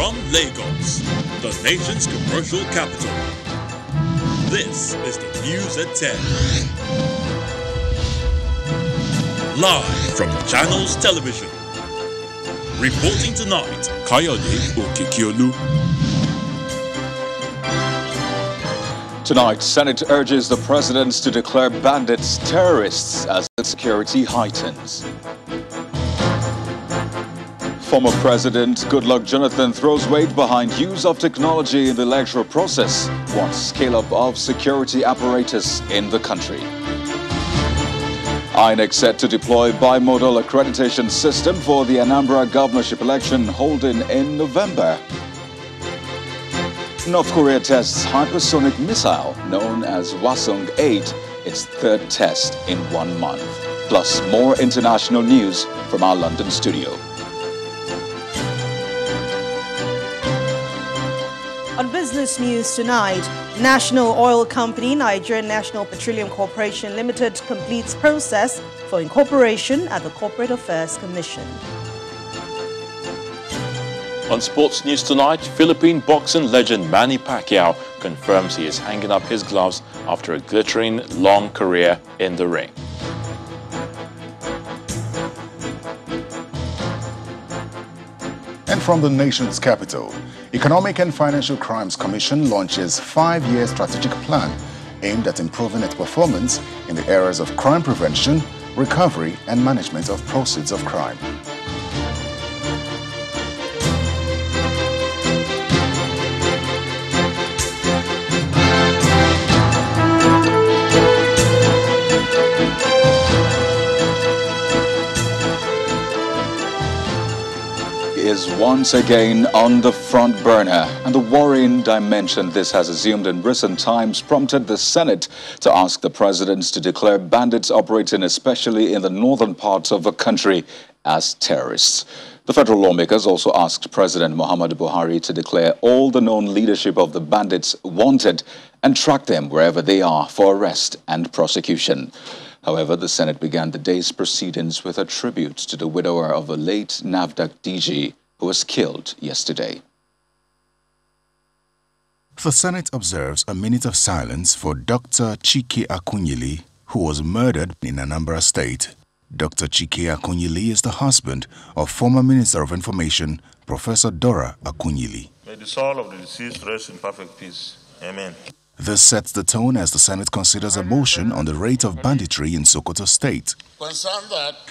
From Lagos, the nation's commercial capital. This is the News at 10. Live from Channels Television. Reporting tonight, Kayode Okekiolu. Tonight, Senate urges the president to declare bandits terrorists as insecurity heightens. Former President Goodluck Jonathan throws weight behind use of technology in the electoral process, wants scale-up of security apparatus in the country. INEC set to deploy bimodal accreditation system for the Anambra governorship election holding in November. North Korea tests hypersonic missile known as Hwasong-8, its third test in 1 month. Plus more international news from our London studio. On business news tonight, National Oil Company, Nigerian National Petroleum Corporation Limited completes process for incorporation at the Corporate Affairs Commission. On sports news tonight, Philippine boxing legend Manny Pacquiao confirms he is hanging up his gloves after a glittering long career in the ring. And from the nation's capital, Economic and Financial Crimes Commission launches 5-year strategic plan aimed at improving its performance in the areas of crime prevention, recovery and management of proceeds of crime. Is once again on the front burner, and the worrying dimension this has assumed in recent times prompted the Senate to ask the president to declare bandits operating especially in the northern parts of the country as terrorists. The federal lawmakers also asked President Muhammadu Buhari to declare all the known leadership of the bandits wanted and track them wherever they are for arrest and prosecution. However, the Senate began the day's proceedings with a tribute to the widower of a late NAFDAC DG who was killed yesterday. The Senate observes a minute of silence for Dr. Chike Akunyili, who was murdered in Anambra State. Dr. Chike Akunyili is the husband of former Minister of Information, Professor Dora Akunyili. May the soul of the deceased rest in perfect peace. Amen. This sets the tone as the Senate considers a motion on the rate of banditry in Sokoto State.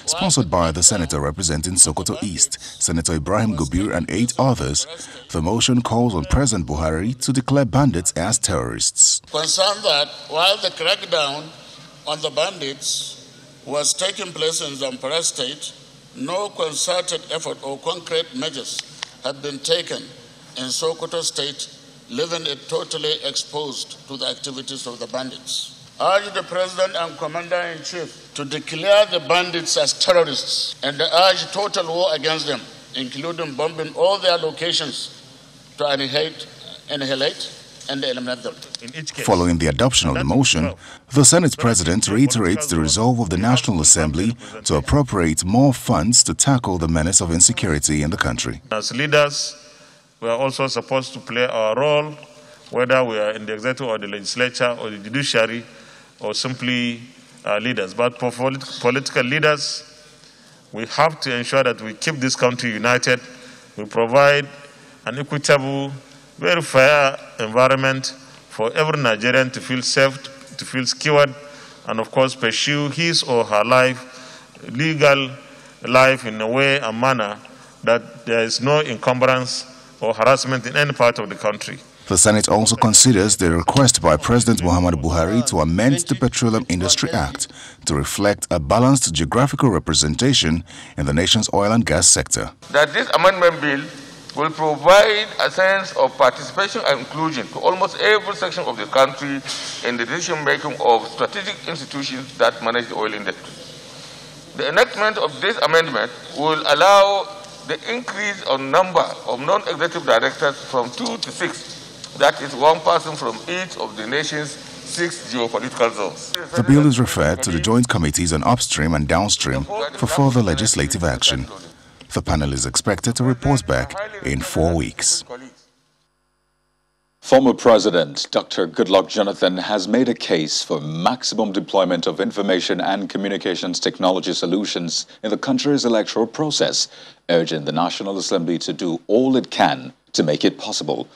Sponsored by the senator representing Sokoto East, Senator Ibrahim Gobir and 8 others, the motion calls on President Buhari to declare bandits as terrorists. Concerned that while the crackdown on the bandits was taking place in Zamfara State, no concerted effort or concrete measures had been taken in Sokoto State, leaving it totally exposed to the activities of the bandits. I urge the President and Commander-in-Chief to declare the bandits as terrorists and urge total war against them, including bombing all their locations to annihilate and eliminate them. Following the adoption of the motion, the Senate President reiterates the resolve of the National Assembly to appropriate more funds to tackle the menace of insecurity in the country. As leaders, we are also supposed to play our role, whether we are in the executive or the legislature or the judiciary or simply leaders. But for political leaders, we have to ensure that we keep this country united. We provide an equitable, very fair environment for every Nigerian to feel safe, to feel secured, and of course pursue his or her legal life in a way and manner that there is no encumbrance or harassment in any part of the country. The Senate also considers the request by President Muhammadu Buhari to amend the Petroleum Industry Act to reflect a balanced geographical representation in the nation's oil and gas sector. That this amendment bill will provide a sense of participation and inclusion to almost every section of the country in the decision-making of strategic institutions that manage the oil industry. The enactment of this amendment will allow the increase on number of non-executive directors from 2 to 6. That is one person from each of the nation's 6 geopolitical zones. The bill is referred to the joint committees on upstream and downstream for further legislative action. The panel is expected to report back in 4 weeks. Former President Dr. Goodluck Jonathan has made a case for maximum deployment of information and communications technology solutions in the country's electoral process, urging the National Assembly to do all it can to make it possible.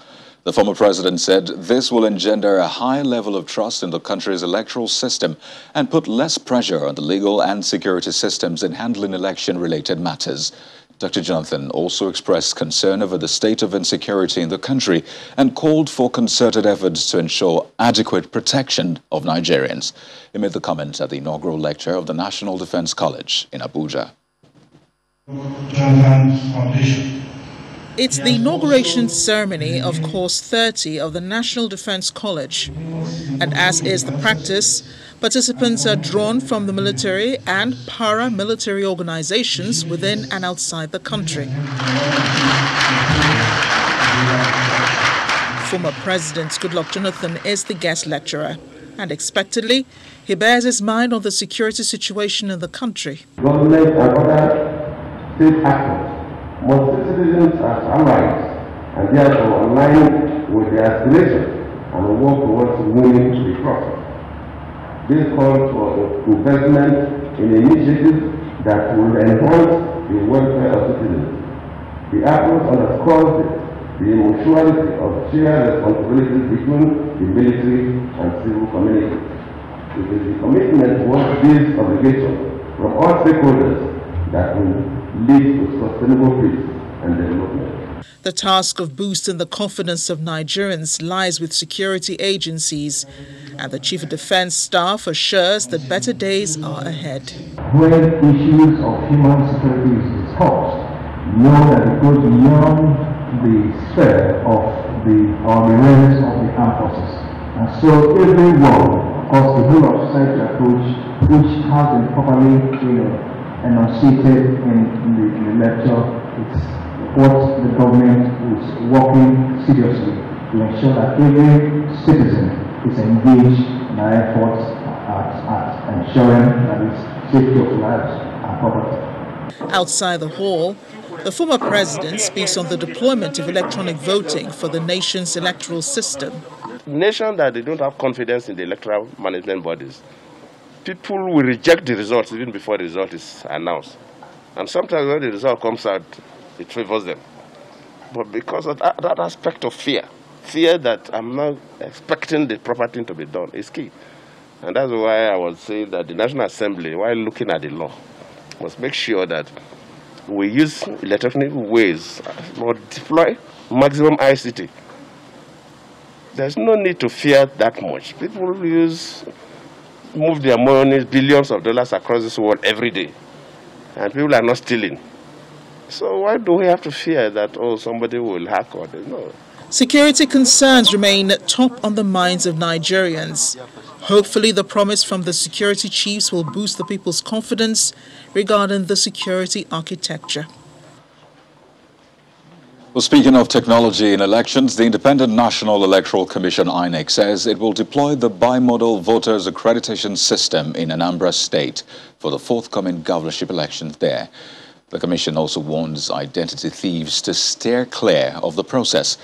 The former president said this will engender a high level of trust in the country's electoral system and put less pressure on the legal and security systems in handling election-related matters. Dr. Jonathan also expressed concern over the state of insecurity in the country and called for concerted efforts to ensure adequate protection of Nigerians. He made the comments at the inaugural lecture of the National Defense College in Abuja. It's the inauguration ceremony of Course 30 of the National Defense College. And as is the practice, participants are drawn from the military and paramilitary organizations within and outside the country. Former President Goodluck Jonathan is the guest lecturer, and expectedly, he bears his mind on the security situation in the country. Government and other state actors must see citizens as allies and therefore align with their aspirations and work towards winning the process. This calls for investment in initiatives that will enhance the welfare of citizens. The approach underscores the mutuality of shared responsibilities between the military and civil community. It is the commitment towards these obligations from all stakeholders that will lead to sustainable peace and development. The task of boosting the confidence of Nigerians lies with security agencies, and the Chief of Defense Staff assures that better days are ahead. When issues of human security is discussed, know that it goes beyond the sphere of the realms of the armed forces. And so everyone, of course, the whole of society approach, which has been properly enunciated in the lecture, it's what the government is working seriously to ensure that every citizen is engaged in our efforts at ensuring that the safety of lives and property. Outside the hall, the former president speaks on the deployment of electronic voting for the nation's electoral system. Nations that they don't have confidence in the electoral management bodies, people will reject the results even before the result is announced. And sometimes when the result comes out, it favors them. But because of that aspect of fear that I'm not expecting the proper thing to be done is key. And that's why I was saying that the National Assembly, while looking at the law, must make sure that we use electronic ways or deploy maximum ICT. There's no need to fear that much. People move their money, billions of dollars across this world every day, and people are not stealing. So why do we have to fear that, somebody will hack or no? Security concerns remain top on the minds of Nigerians. Hopefully, the promise from the security chiefs will boost the people's confidence regarding the security architecture. Well, speaking of technology in elections, the Independent National Electoral Commission, INEC, says it will deploy the bimodal voters accreditation system in Anambra State for the forthcoming governorship elections there. The commission also warns identity thieves to steer clear of the process.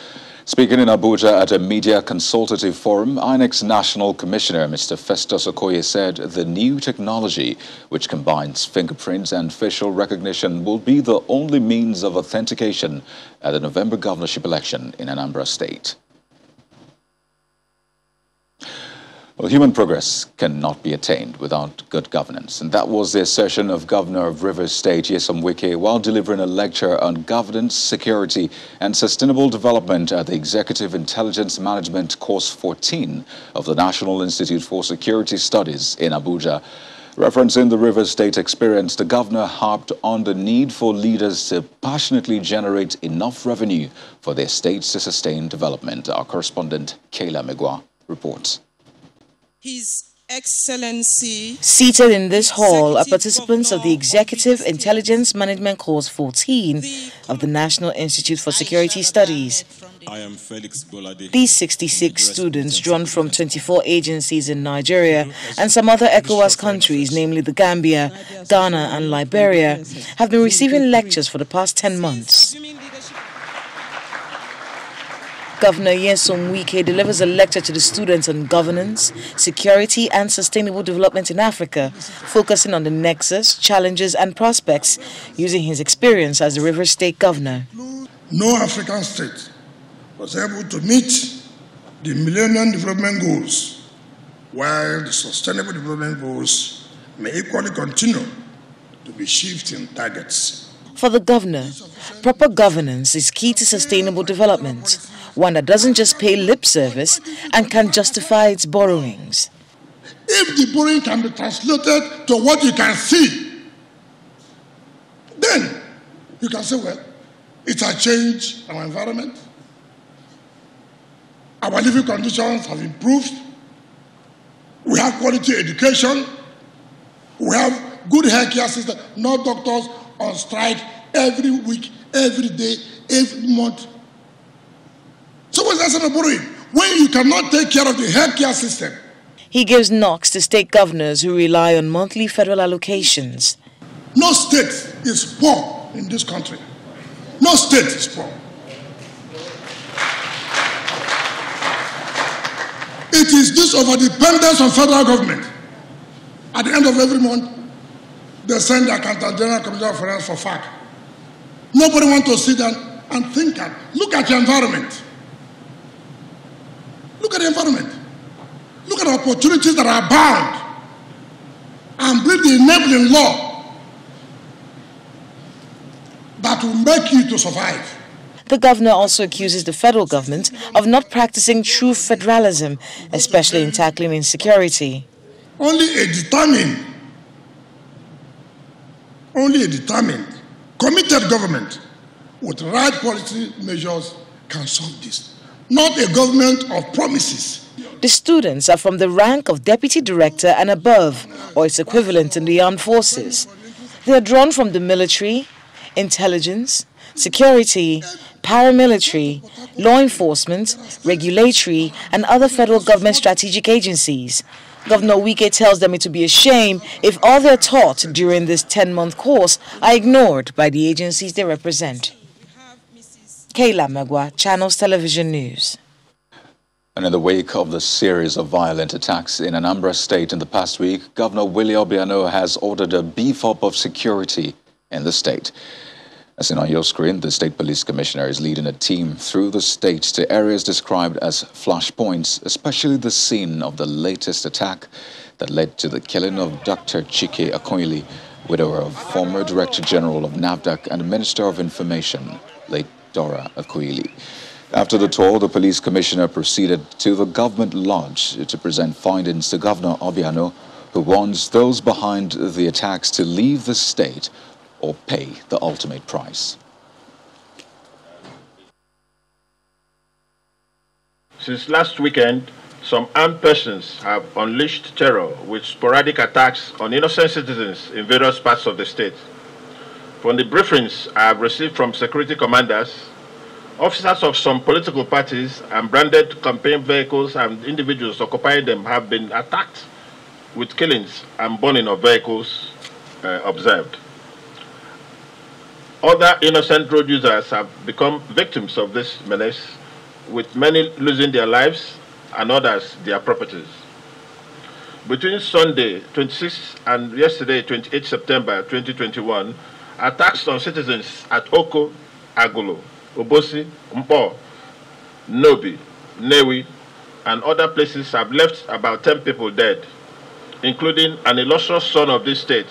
Speaking in Abuja at a media consultative forum, INEC's National Commissioner, Mr. Festus Okoye, said the new technology, which combines fingerprints and facial recognition, will be the only means of authentication at the November governorship election in Anambra State. Well, human progress cannot be attained without good governance, and that was the assertion of Governor of Rivers State, Nyesom Wike, while delivering a lecture on governance, security, and sustainable development at the Executive Intelligence Management Course 14 of the National Institute for Security Studies in Abuja. Referencing the Rivers State experience, the governor harped on the need for leaders to passionately generate enough revenue for their states to sustain development. Our correspondent, Kayla Megwa, reports. His Excellency. Seated in this hall are participants of the Executive Intelligence Management Course 14 of the National Institute for Security Studies. I am Felix Bolade. These 66 students, drawn from 24 agencies in Nigeria and some other ECOWAS countries, namely the Gambia, Ghana and Liberia, have been receiving lectures for the past 10 months. Governor Nyesom Wike delivers a lecture to the students on governance, security and sustainable development in Africa, focusing on the nexus, challenges and prospects, using his experience as the Rivers State Governor. No African state was able to meet the Millennium Development Goals, while the Sustainable Development Goals may equally continue to be shifting targets. For the governor, proper governance is key to sustainable development, one that doesn't just pay lip service and can justify its borrowings. If the borrowing can be translated to what you can see, then you can say, well, it has changed our environment. Our living conditions have improved. We have quality education. We have good healthcare system. No doctors on strike every week, every day, every month. So what's the essence of borrowing? When you cannot take care of the healthcare system. He gives knocks to state governors who rely on monthly federal allocations. No state is poor in this country. No state is poor. It is this overdependence on federal government. At the end of every month, they send the Accountant General Commissioner of Finance for FAC. Nobody wants to sit down and think. Look at your environment. Look at the environment. Look at the opportunities that are bound. And build the enabling law that will make you to survive. The governor also accuses the federal government of not practicing true federalism, especially in tackling insecurity. Only a determined, committed government with right policy measures can solve this. Not a government of promises. The students are from the rank of deputy director and above, or its equivalent in the armed forces. They are drawn from the military, intelligence, security, paramilitary, law enforcement, regulatory, and other federal government strategic agencies. Governor Wike tells them it would be a shame if all they're taught during this 10-month course are ignored by the agencies they represent. Kayla Magwa, Channels Television News. And in the wake of the series of violent attacks in Anambra State in the past week, Governor Willie Obiano has ordered a beef-up of security in the state. As seen on your screen, the State Police Commissioner is leading a team through the state to areas described as flashpoints, especially the scene of the latest attack that led to the killing of Dr. Chike Akoili, widower of former Director General of NAFDAC and Minister of Information, late Dora Akoili. After the tour, the Police Commissioner proceeded to the government lodge to present findings to Governor Obiano, who warns those behind the attacks to leave the state or pay the ultimate price. Since last weekend, some armed persons have unleashed terror with sporadic attacks on innocent citizens in various parts of the state. From the briefings I have received from security commanders, officers of some political parties and branded campaign vehicles and individuals occupying them have been attacked with killings and burning of vehicles observed. Other innocent road users have become victims of this menace, with many losing their lives and others their properties. Between Sunday 26 and yesterday 28 September 2021, attacks on citizens at Oko, Agolo, Obosi, Mpo, Nobi, Newi, and other places have left about 10 people dead, including an illustrious son of this state,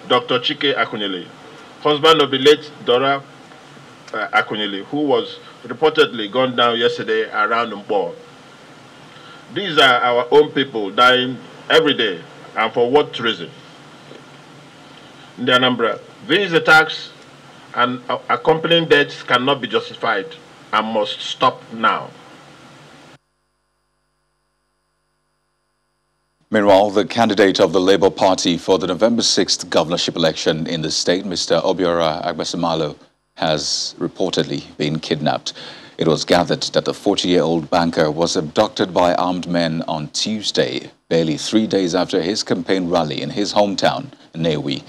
Dr. Chike Akoili, husband of the late Dora Akoili, who was reportedly gunned down yesterday around Mpo. These are our own people dying every day, and for what reason? In the Anambra, these attacks and accompanying deaths cannot be justified and must stop now. Meanwhile, the candidate of the Labour Party for the November 6th governorship election in the state, Mr. Obiora Agbasimalo, has reportedly been kidnapped. It was gathered that the 40-year-old banker was abducted by armed men on Tuesday, barely 3 days after his campaign rally in his hometown, Nnewi.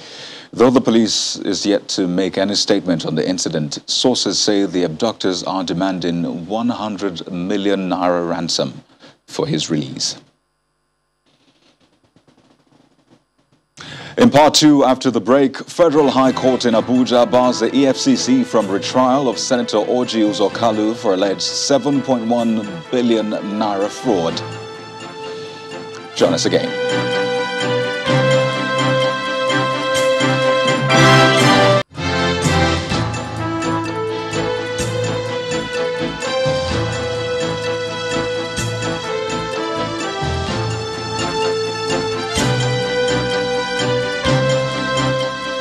Though the police is yet to make any statement on the incident, sources say the abductors are demanding 100 million naira ransom for his release. In part two, after the break, Federal High Court in Abuja bars the EFCC from retrial of Senator Orji Uzor Kalu for alleged 7.1 billion naira fraud. Join us again.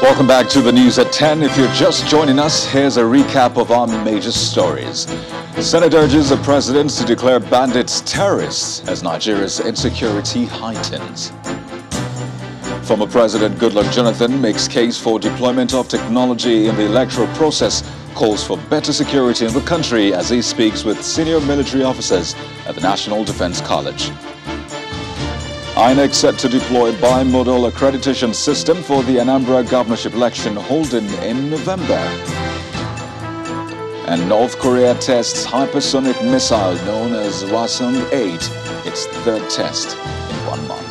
Welcome back to the news at 10. If you're just joining us, here's a recap of our major stories. The Senate urges the president to declare bandits terrorists as Nigeria's insecurity heightens. Former President Goodluck Jonathan makes case for deployment of technology in the electoral process, calls for better security in the country as he speaks with senior military officers at the National Defense College. INEC set to deploy bimodal accreditation system for the Anambra governorship election holding in November. And North Korea tests hypersonic missile known as Hwasong-8, its third test in 1 month.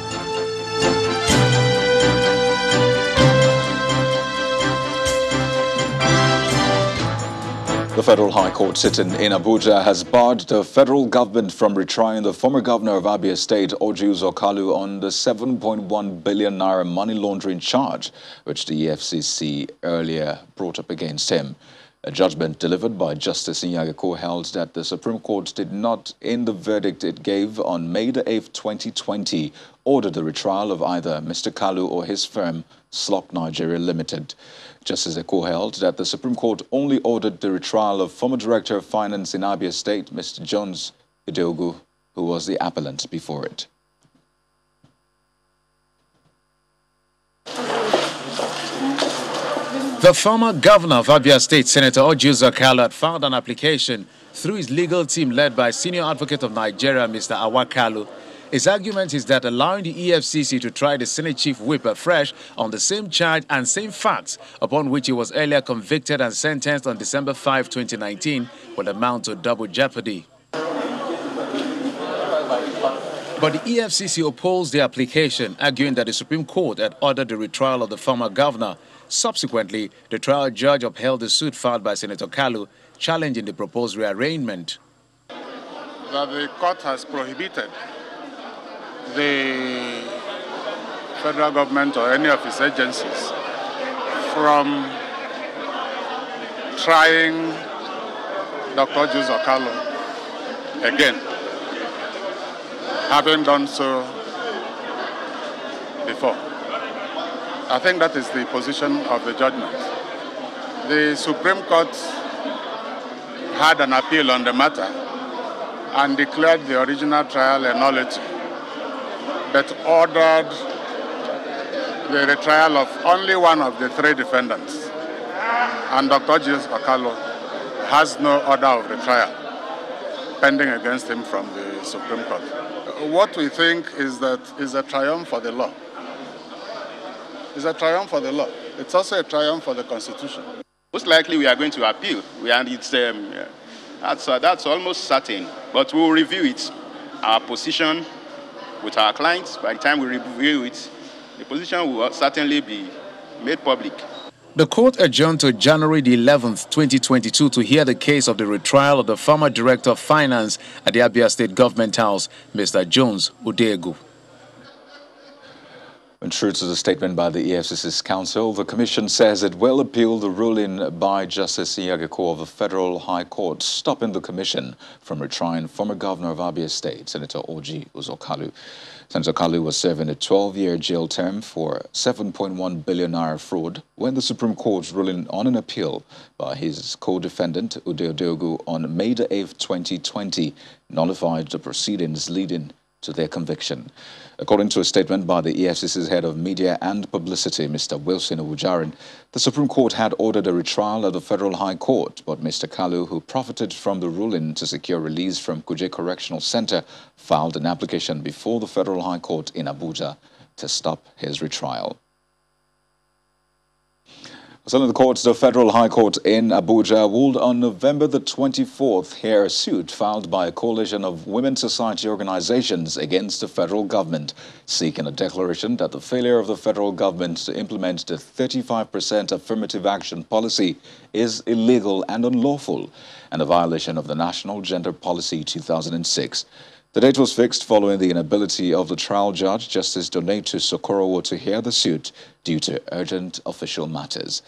The Federal High Court sitting in Abuja has barred the federal government from retrying the former governor of Abia State, Orji Uzor Kalu, on the 7.1 billion naira money laundering charge, which the EFCC earlier brought up against him. A judgment delivered by Justice Nyageko held that the Supreme Court did not, in the verdict it gave on May the 8th, 2020, order the retrial of either Mr. Kalu or his firm, Slop Nigeria Limited. Justice Eko held that the Supreme Court only ordered the retrial of former Director of Finance in Abia State, Mr. Jones Ideogu, who was the appellant before it. The former governor of Abia State, Senator Orji Uzor Kalu, had filed an application through his legal team led by Senior Advocate of Nigeria, Mr. Awa Kalu. His argument is that allowing the EFCC to try the Senate Chief Whip afresh on the same charge and same facts upon which he was earlier convicted and sentenced on December 5, 2019 would amount to double jeopardy. But the EFCC opposed the application, arguing that the Supreme Court had ordered the retrial of the former governor. Subsequently, the trial judge upheld the suit filed by Senator Kalu, challenging the proposed rearrangement. That the court has prohibited the federal government or any of its agencies from trying Dr. Orji Uzor Kalu again, having done so before. I think that is the position of the judgment. The Supreme Court had an appeal on the matter and declared the original trial a nullity, but ordered the retrial of only one of the three defendants. And Dr. Orji Uzor Kalu has no order of retrial pending against him from the Supreme Court. What we think is that is a triumph for the law. It's a triumph for the law. It's also a triumph for the Constitution. Most likely we are going to appeal, and it's, that's almost certain. But we'll review it, our position with our clients. By the time we review it, the position will certainly be made public. The court adjourned to January the 11th, 2022 to hear the case of the retrial of the former Director of Finance at the Abia State Government House, Mr. Jones Ideogu. True to the statement by the EFCC's counsel, the Commission says it will appeal the ruling by Justice Nyageko of the Federal High Court, stopping the Commission from retrying former Governor of Abia State, Senator Orji Uzor Kalu. Senator Kalu was serving a 12-year jail term for 7.1 billion naira fraud when the Supreme Court ruling on an appeal by his co-defendant, Ude Ideogu, on May the 8th, 2020, nullified the proceedings leading to their conviction. According to a statement by the EFCC's head of media and publicity, Mr. Wilson Owujarin, the Supreme Court had ordered a retrial at the Federal High Court, but Mr. Kalu, who profited from the ruling to secure release from Kuje Correctional Center, filed an application before the Federal High Court in Abuja to stop his retrial. Still in the courts, the Federal High Court in Abuja ruled on November the 24th hear a suit filed by a coalition of women's society organizations against the federal government, seeking a declaration that the failure of the federal government to implement the 35% affirmative action policy is illegal and unlawful, and a violation of the National Gender Policy 2006. The date was fixed following the inability of the trial judge, Justice Donato Sokorowo, to hear the suit due to urgent official matters.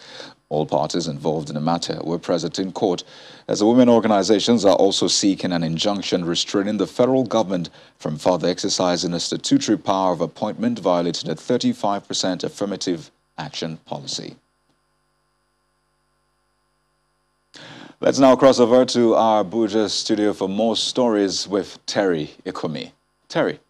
All parties involved in the matter were present in court, as the women organizations are also seeking an injunction restraining the federal government from further exercising a statutory power of appointment violating the 35% affirmative action policy. Let's now cross over to our Abuja studio for more stories with Terry Ikumi. Terry.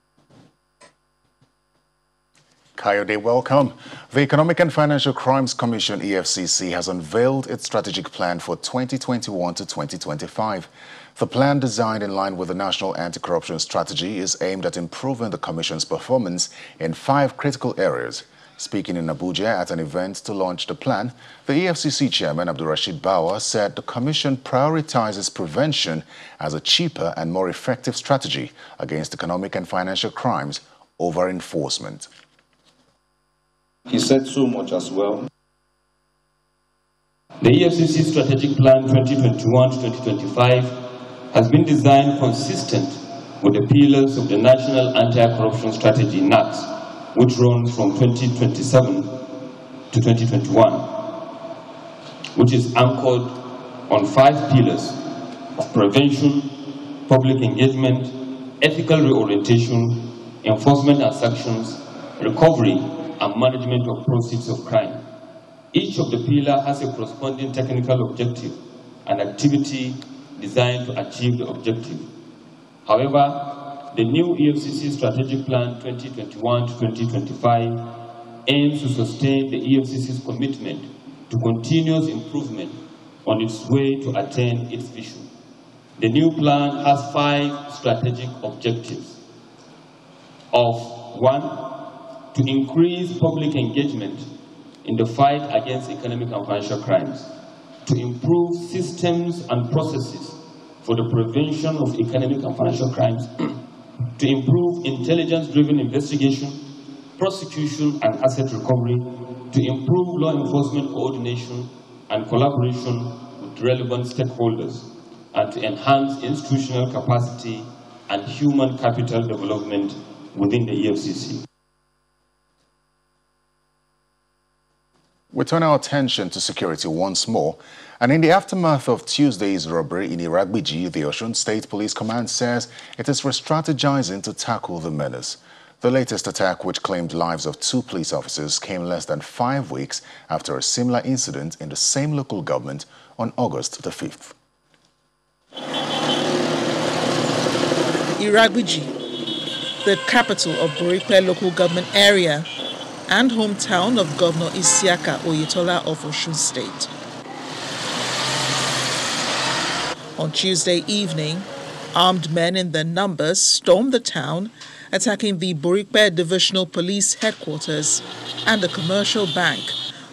Kayode, welcome. The Economic and Financial Crimes Commission, EFCC, has unveiled its strategic plan for 2021 to 2025. The plan, designed in line with the National Anti-Corruption Strategy, is aimed at improving the Commission's performance in 5 critical areas. Speaking in Abuja at an event to launch the plan, the EFCC chairman, Abdulrasheed Bawa, said the Commission prioritizes prevention as a cheaper and more effective strategy against economic and financial crimes over enforcement. He said so much as well. The EFCC Strategic Plan 2021-2025 has been designed consistent with the pillars of the National Anti-Corruption Strategy, NACS, which runs from 2027 to 2021, which is anchored on 5 pillars of prevention, public engagement, ethical reorientation, enforcement and sanctions, recovery and management of proceeds of crime. Each of the pillars has a corresponding technical objective and activity designed to achieve the objective. However, the new EFCC Strategic Plan 2021 to 2025 aims to sustain the EFCC's commitment to continuous improvement on its way to attain its vision. The new plan has 5 strategic objectives of 1, to increase public engagement in the fight against economic and financial crimes, to improve systems and processes for the prevention of economic and financial crimes, to improve intelligence-driven investigation, prosecution and asset recovery, to improve law enforcement coordination and collaboration with relevant stakeholders, and to enhance institutional capacity and human capital development within the EFCC. We turn our attention to security once more, and in the aftermath of Tuesday's robbery in Iragbiji, the Osun State Police Command says it is re-strategizing to tackle the menace. The latest attack, which claimed lives of 2 police officers, came less than 5 weeks after a similar incident in the same local government on August the 5th. Iragbiji, the capital of Borikpe local government area, and hometown of Governor Isiaka Oyetola of Osun State. On Tuesday evening, armed men in their numbers stormed the town, attacking the Borikpe Divisional Police Headquarters and a commercial bank,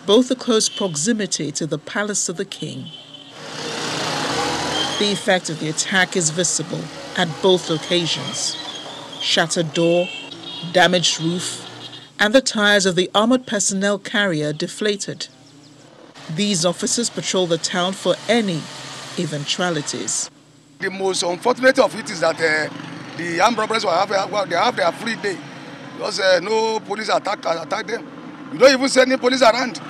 both in close proximity to the Palace of the King. The effect of the attack is visible at both locations. Shattered door, damaged roof, and the tires of the armored personnel carrier deflated. These officers patrol the town for any eventualities. The most unfortunate of it is that the armed robbers they have their free day because no police attack them. You don't even see any police around.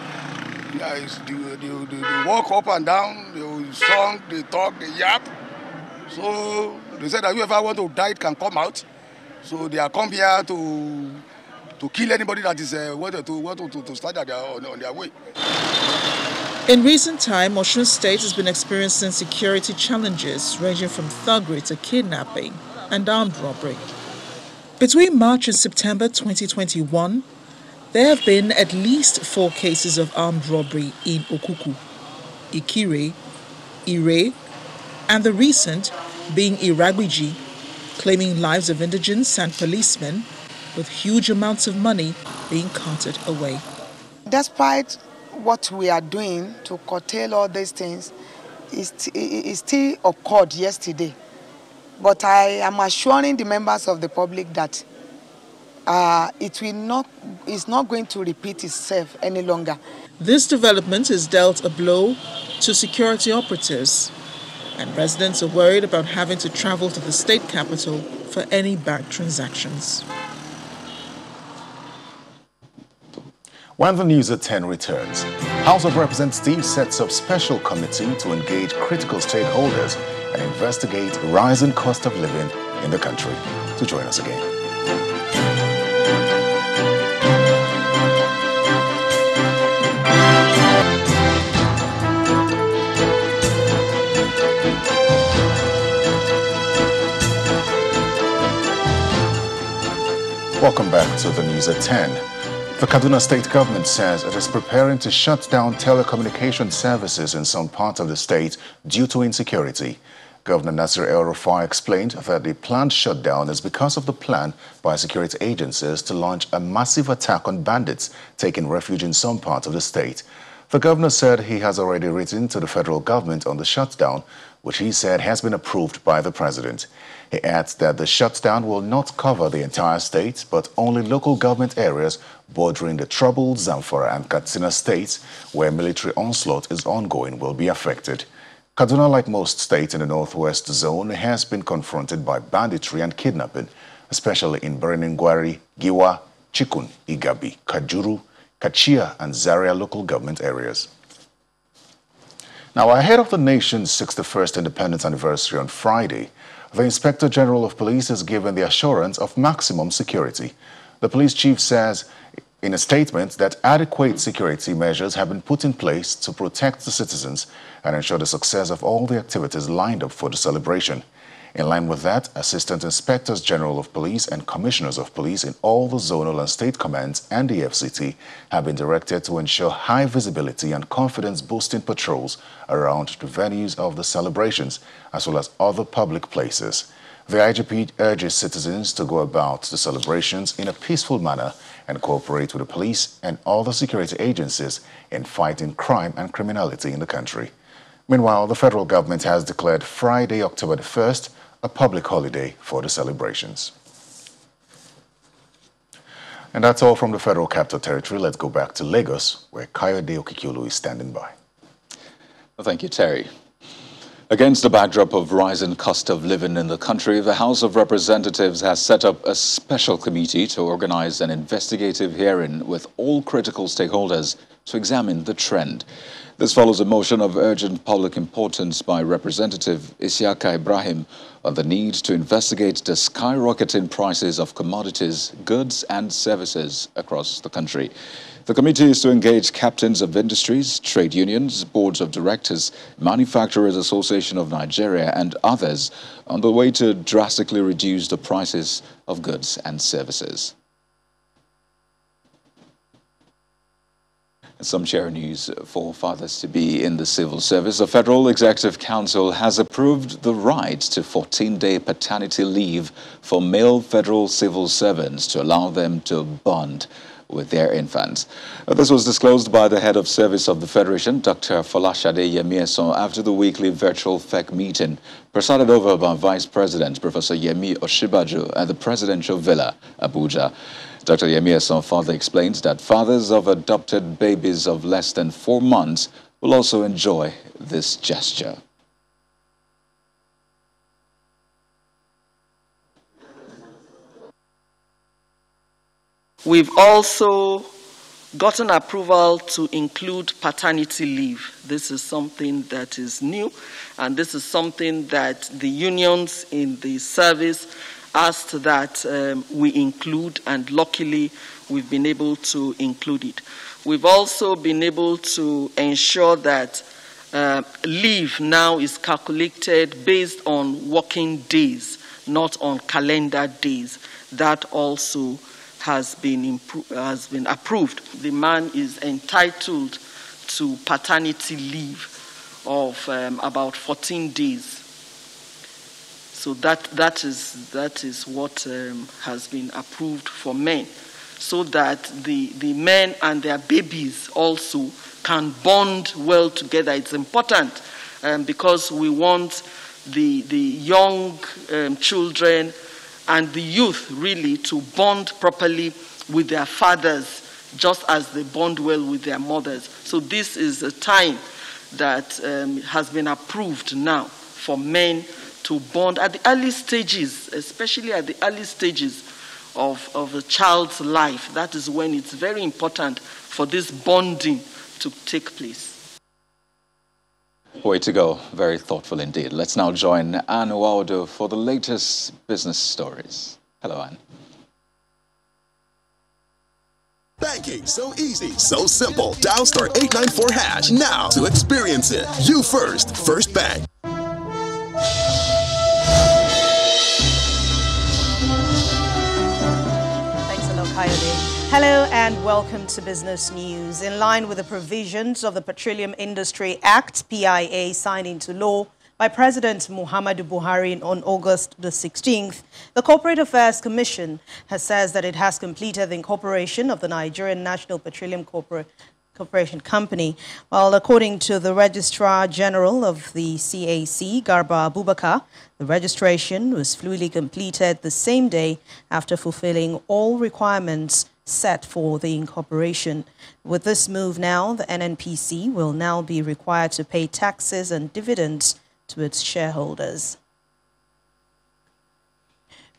They walk up and down, they song, they talk, they yap. So they said that whoever want to die can come out. So they are come here to kill anybody that is wanted to start on their way. In recent time, Osun State has been experiencing security challenges ranging from thuggery to kidnapping and armed robbery. Between March and September 2021, there have been at least 4 cases of armed robbery in Okuku, Ikire, Ire, and the recent being Iragbiji, claiming lives of indigents and policemen, with huge amounts of money being carted away. Despite what we are doing to curtail all these things, it still occurred yesterday. But I am assuring the members of the public that it's not going to repeat itself any longer. This development has dealt a blow to security operatives, and residents are worried about having to travel to the state capital for any bank transactions. When the news at 10 returns, House of Representatives sets up special committee to engage critical stakeholders and investigate rising cost of living in the country. To join us again. Welcome back to the news at 10. The Kaduna State government says it is preparing to shut down telecommunication services in some parts of the state due to insecurity. Governor Nasir El-Rufai explained that the planned shutdown is because of the plan by security agencies to launch a massive attack on bandits taking refuge in some parts of the state. The governor said he has already written to the federal government on the shutdown, which he said has been approved by the president. He adds that the shutdown will not cover the entire state, but only local government areas bordering the troubled Zamfara and Katsina states, where military onslaught is ongoing, will be affected. Kaduna, like most states in the northwest zone, has been confronted by banditry and kidnapping, especially in Bereningwari, Giwa, Chikun, Igabi, Kajuru, Kachia, and Zaria local government areas. Now, ahead of the nation's 61st independence anniversary on Friday, the Inspector General of Police has given the assurance of maximum security. The police chief says in a statement that adequate security measures have been put in place to protect the citizens and ensure the success of all the activities lined up for the celebration. In line with that, Assistant Inspectors General of Police and Commissioners of Police in all the zonal and state commands and the FCT have been directed to ensure high visibility and confidence-boosting patrols around the venues of the celebrations, as well as other public places. The IGP urges citizens to go about the celebrations in a peaceful manner and cooperate with the police and other security agencies in fighting crime and criminality in the country. Meanwhile, the federal government has declared Friday, October the 1st, a public holiday for the celebrations. And that's all from the Federal Capital Territory. Let's go back to Lagos, where Kayode Okikiolu is standing by. Well, thank you, Terry. Against the backdrop of rising cost of living in the country, the House of Representatives has set up a special committee to organize an investigative hearing with all critical stakeholders to examine the trend. This follows a motion of urgent public importance by Representative Isiaka Ibrahim on the need to investigate the skyrocketing prices of commodities, goods and services across the country. The committee is to engage captains of industries, trade unions, boards of directors, Manufacturers Association of Nigeria and others on the way to drastically reduce the prices of goods and services. Some share news for fathers to be in the civil service. The Federal Executive Council has approved the right to 14-day paternity leave for male federal civil servants to allow them to bond with their infants. This was disclosed by the head of service of the Federation, Dr. Folashade Yemi, after the weekly virtual FEC meeting, presided over by Vice President Professor Yemi Oshibaju at the Presidential Villa, Abuja. Dr. Yemi further explains that fathers of adopted babies of less than 4 months will also enjoy this gesture. We've also gotten approval to include paternity leave. This is something that is new, and this is something that the unions in the service asked that we include, and luckily we've been able to include it. We've also been able to ensure that leave now is calculated based on working days, not on calendar days. That also has been approved. The man is entitled to paternity leave of about 14 days. So that is what has been approved for men, so that the men and their babies also can bond well together. It's important because we want the young children and the youth really to bond properly with their fathers, just as they bond well with their mothers. So this is a time that has been approved now for men to bond at the early stages, especially at the early stages of a child's life. That is when it's very important for this bonding to take place. Way to go. Very thoughtful indeed. Let's now join Anne Waldo for the latest business stories. Hello, Anne. Banking so easy, so simple. Dial *894# now to experience it. You first, First Bank. Thanks a lot, Coyote. Hello and welcome to Business News. In line with the provisions of the Petroleum Industry Act, PIA, signed into law by President Muhammadu Buhari on August the 16th, the Corporate Affairs Commission has said that it has completed the incorporation of the Nigerian National Petroleum Corporation Company. Well, according to the Registrar General of the CAC, Garba Abubakar, the registration was fully completed the same day after fulfilling all requirements set for the incorporation. With this move now, the NNPC will now be required to pay taxes and dividends to its shareholders.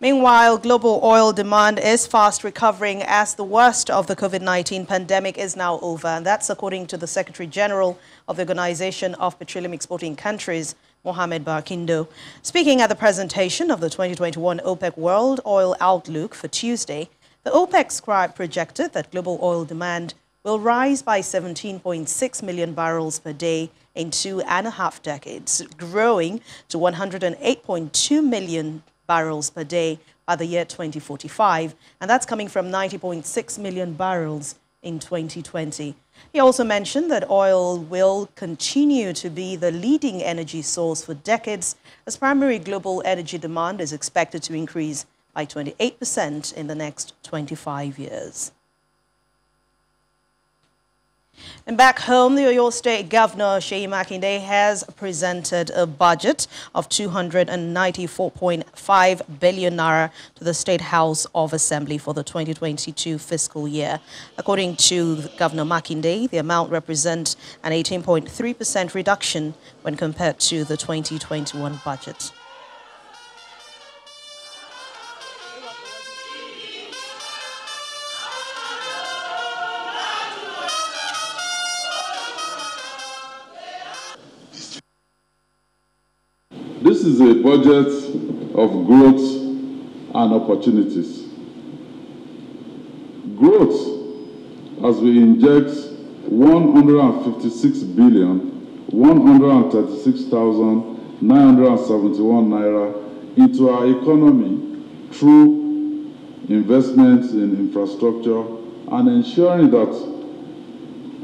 Meanwhile, global oil demand is fast recovering as the worst of the COVID-19 pandemic is now over. And that's according to the Secretary General of the Organization of Petroleum Exporting Countries, Mohamed Barkindo. Speaking at the presentation of the 2021 OPEC World Oil Outlook for Tuesday, the OPEC scribe projected that global oil demand will rise by 17.6 million barrels per day in 2.5 decades, growing to 108.2 million barrels per day by the year 2045, and that's coming from 90.6 million barrels in 2020. He also mentioned that oil will continue to be the leading energy source for decades, as primary global energy demand is expected to increase by 28% in the next 25 years. And back home, the Oyo State Governor Seyi Makinde has presented a budget of 294.5 billion naira to the State House of Assembly for the 2022 fiscal year. According to Governor Makinde, the amount represents an 18.3% reduction when compared to the 2021 budget. This is a budget of growth and opportunities. Growth, as we inject 156,136,971 naira into our economy through investments in infrastructure and ensuring that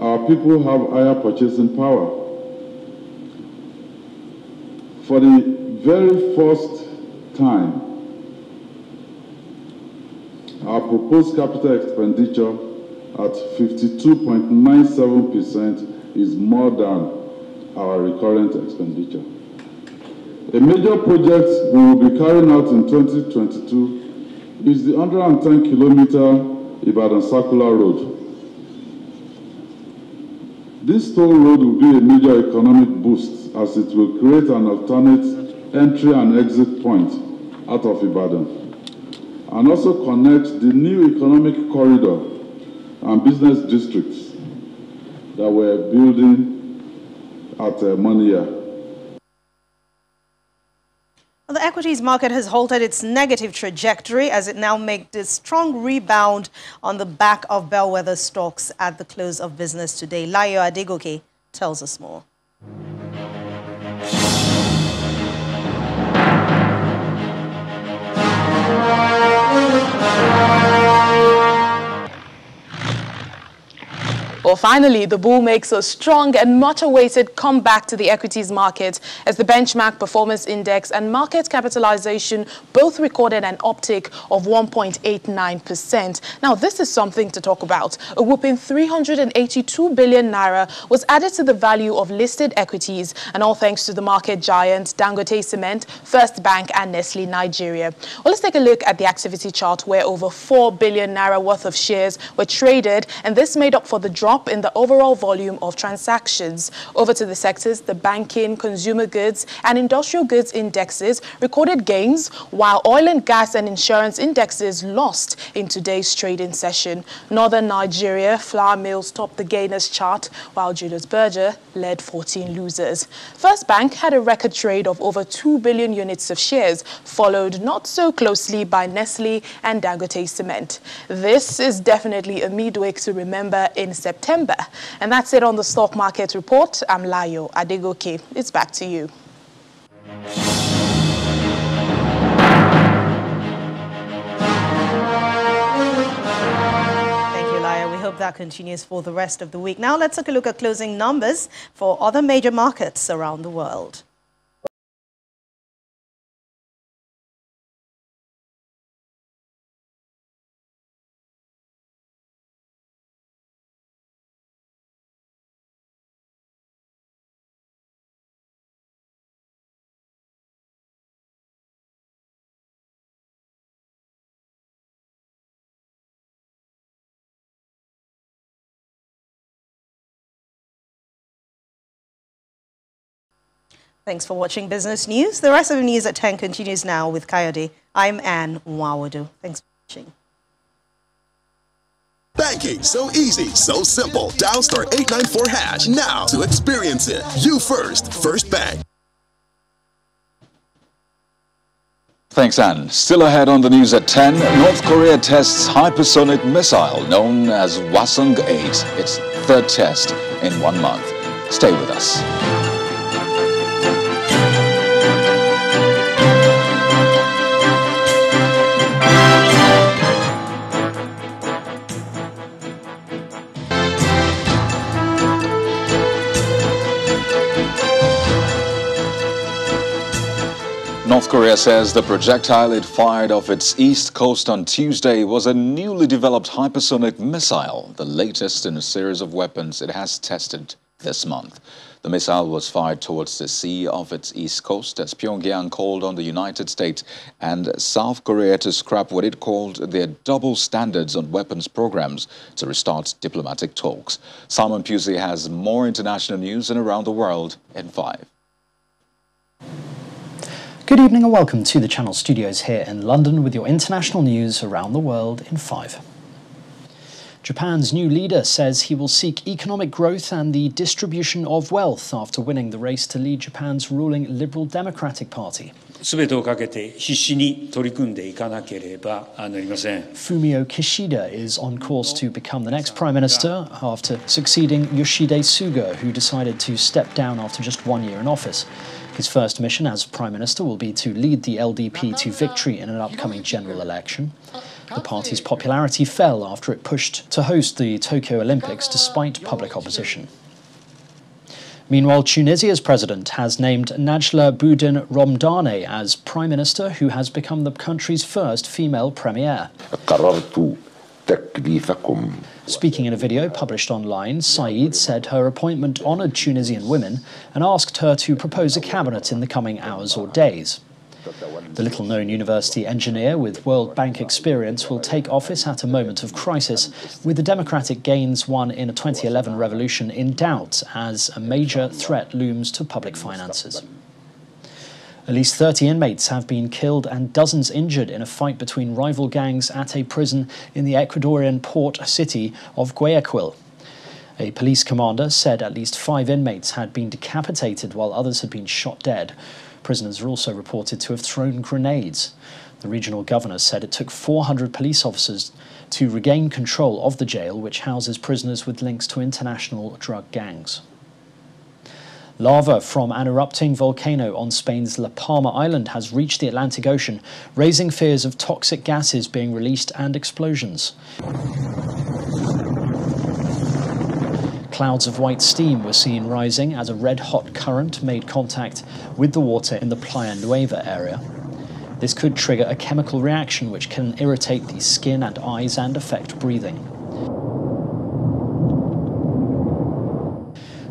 our people have higher purchasing power. For the very first time, our proposed capital expenditure at 52.97% is more than our recurrent expenditure. A major project we will be carrying out in 2022 is the 110-kilometer Ibadan Circular Road. This toll road will be a major economic boost as it will create an alternate entry and exit point out of Ibadan and also connect the new economic corridor and business districts that we're building at Moniya. The equities market has halted its negative trajectory as it now makes a strong rebound on the back of bellwether stocks at the close of business today. Layo Adegoke tells us more. Well, finally, the bull makes a strong and much-awaited comeback to the equities market as the benchmark performance index and market capitalization both recorded an uptick of 1.89%. Now, this is something to talk about. A whopping 382 billion naira was added to the value of listed equities, and all thanks to the market giants Dangote Cement, First Bank and Nestle Nigeria. Well, let's take a look at the activity chart where over 4 billion naira worth of shares were traded, and this made up for the drop in the overall volume of transactions. Over to the sectors, the banking, consumer goods and industrial goods indexes recorded gains, while oil and gas and insurance indexes lost in today's trading session. Northern Nigeria flour mills topped the gainers chart, while Julius Berger led 14 losers. First Bank had a record trade of over 2 billion units of shares, followed not so closely by Nestle and Dangote Cement. This is definitely a midweek to remember in September. And that's it on the stock market report. I'm Layo Adegoke. It's back to you. We hope that continues for the rest of the week. Now let's take a look at closing numbers for other major markets around the world. Thanks for watching Business News. The rest of the news at 10 continues now with Kayode. I'm Anne Nwawadu. Thanks for watching. Banking, so easy, so simple. Dial star 894 hash now to experience it. You first, First Bank. Thanks, Anne. Still ahead on the news at 10, North Korea tests hypersonic missile known as Hwasong-8. Its third test in 1 month. Stay with us. North Korea says the projectile it fired off its east coast on Tuesday was a newly developed hypersonic missile, the latest in a series of weapons it has tested this month. The missile was fired towards the sea off its east coast as Pyongyang called on the United States and South Korea to scrap what it called their double standards on weapons programs to restart diplomatic talks. Simon Pusey has more international news and around the world in 5. Good evening and welcome to the Channel Studios here in London with your international news around the world in 5. Japan's new leader says he will seek economic growth and the distribution of wealth after winning the race to lead Japan's ruling Liberal Democratic Party. Fumio Kishida is on course to become the next Prime Minister after succeeding Yoshide Suga, who decided to step down after just 1 year in office. His first mission as Prime Minister will be to lead the LDP to victory in an upcoming general election. The party's popularity fell after it pushed to host the Tokyo Olympics despite public opposition. Meanwhile, Tunisia's president has named Najla Boudin Romdane as Prime Minister, who has become the country's first female premier. Speaking in a video published online, Said said her appointment honoured Tunisian women and asked her to propose a cabinet in the coming hours or days. The little-known university engineer with World Bank experience will take office at a moment of crisis, with the democratic gains won in a 2011 revolution in doubt as a major threat looms to public finances. At least 30 inmates have been killed and dozens injured in a fight between rival gangs at a prison in the Ecuadorian port city of Guayaquil. A police commander said at least 5 inmates had been decapitated while others had been shot dead. Prisoners are also reported to have thrown grenades. The regional governor said it took 400 police officers to regain control of the jail, which houses prisoners with links to international drug gangs. Lava from an erupting volcano on Spain's La Palma Island has reached the Atlantic Ocean, raising fears of toxic gases being released and explosions. Clouds of white steam were seen rising as a red-hot current made contact with the water in the Playa Nueva area. This could trigger a chemical reaction which can irritate the skin and eyes and affect breathing.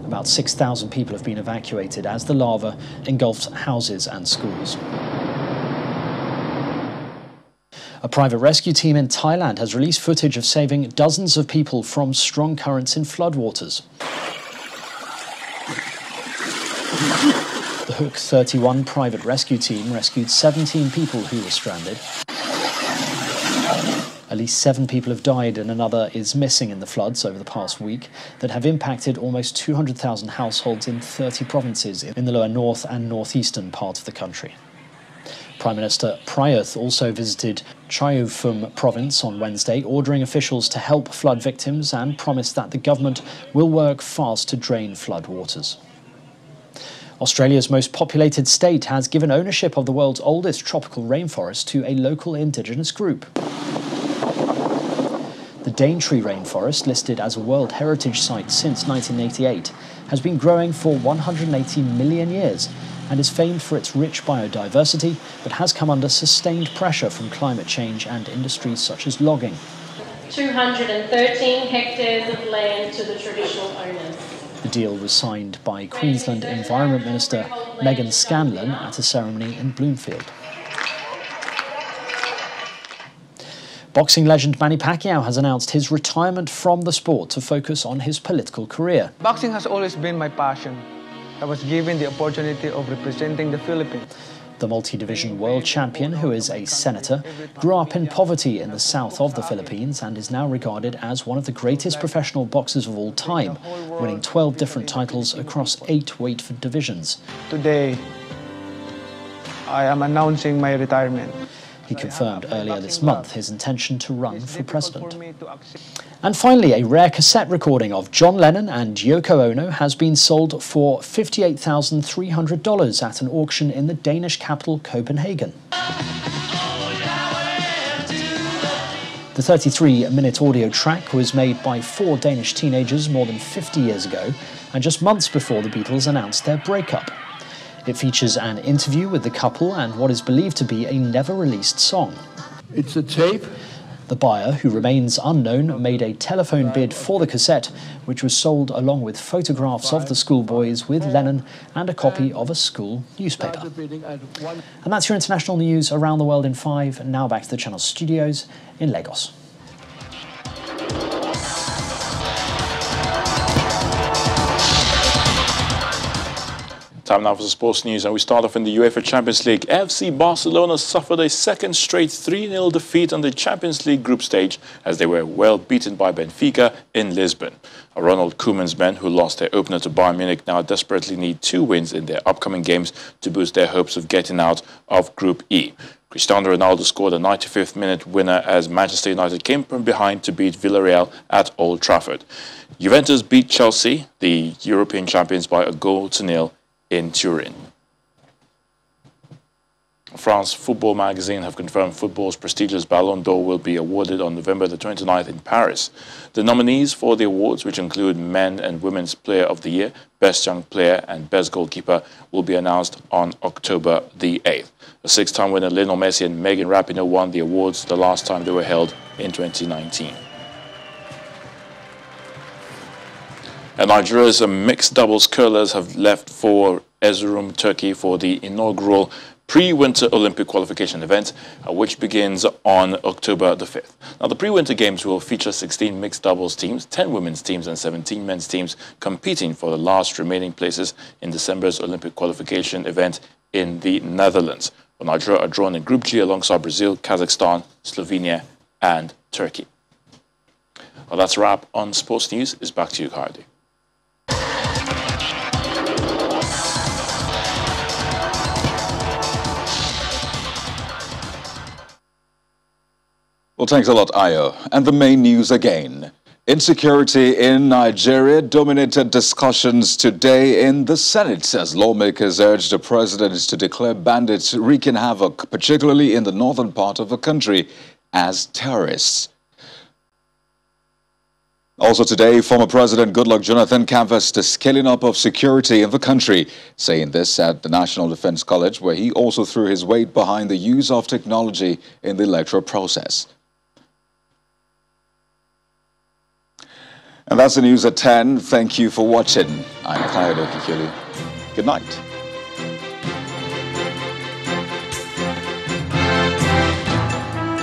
About 6,000 people have been evacuated as the lava engulfed houses and schools. A private rescue team in Thailand has released footage of saving dozens of people from strong currents in floodwaters. The Hook 31 private rescue team rescued 17 people who were stranded. At least 7 people have died and another is missing in the floods over the past week that have impacted almost 200,000 households in 30 provinces in the lower north and northeastern part of the country. Prime Minister Prayuth also visited Chaiyaphum province on Wednesday, ordering officials to help flood victims and promised that the government will work fast to drain floodwaters. Australia's most populated state has given ownership of the world's oldest tropical rainforest to a local indigenous group. The Daintree rainforest, listed as a World Heritage Site since 1988, has been growing for 180 million years and is famed for its rich biodiversity, but has come under sustained pressure from climate change and industries such as logging. 213 hectares of land to the traditional owners. The deal was signed by Queensland Environment Minister Megan Scanlon at a ceremony in Bloomfield. Boxing legend Manny Pacquiao has announced his retirement from the sport to focus on his political career. Boxing has always been my passion. I was given the opportunity of representing the Philippines. The multi-division world champion, who is a senator, grew up in poverty in the south of the Philippines and is now regarded as one of the greatest professional boxers of all time, winning 12 different titles across 8 weight divisions. Today, I am announcing my retirement. He confirmed earlier this month his intention to run for president. And finally, a rare cassette recording of John Lennon and Yoko Ono has been sold for $58,300 at an auction in the Danish capital Copenhagen. The 33-minute audio track was made by 4 Danish teenagers more than 50 years ago, and just months before the Beatles announced their breakup. It features an interview with the couple and what is believed to be a never-released song. It's a tape. The buyer, who remains unknown, made a telephone bid for the cassette, which was sold along with photographs of the schoolboys with Lennon and a copy of a school newspaper. And that's your international news around the world in 5. Now back to the Channel studios in Lagos. Time now for the sports news, and we start off in the UEFA Champions League. FC Barcelona suffered a second straight 3-0 defeat on the Champions League group stage as they were well beaten by Benfica in Lisbon. Ronald Koeman's men, who lost their opener to Bayern Munich, now desperately need 2 wins in their upcoming games to boost their hopes of getting out of Group E. Cristiano Ronaldo scored a 95th-minute winner as Manchester United came from behind to beat Villarreal at Old Trafford. Juventus beat Chelsea, the European champions, by a 1-0 in Turin. France Football magazine have confirmed football's prestigious Ballon d'Or will be awarded on November the 29th in Paris. The nominees for the awards, which include Men and Women's Player of the Year, Best Young Player and Best Goalkeeper, will be announced on October the 8th. A 6-time winner Lionel Messi and Megan Rapinoe won the awards the last time they were held in 2019. And Nigeria's mixed doubles curlers have left for Erzurum, Turkey for the inaugural pre-winter Olympic qualification event, which begins on October the 5th. Now, the pre-winter games will feature 16 mixed doubles teams, 10 women's teams and 17 men's teams competing for the last remaining places in December's Olympic qualification event in the Netherlands. Well, Nigeria are drawn in Group G alongside Brazil, Kazakhstan, Slovenia and Turkey. Well, that's a wrap on Sports News. It's back to you, Kayode. Well, thanks a lot, Ayo. And the main news again. Insecurity in Nigeria dominated discussions today in the Senate as lawmakers urged the president to declare bandits wreaking havoc, particularly in the northern part of the country, as terrorists. Also today, former President Goodluck Jonathan canvassed the scaling up of security in the country, saying this at the National Defense College, where he also threw his weight behind the use of technology in the electoral process. And that's the news at 10. Thank you for watching. I'm Kayode Kikili. Good night.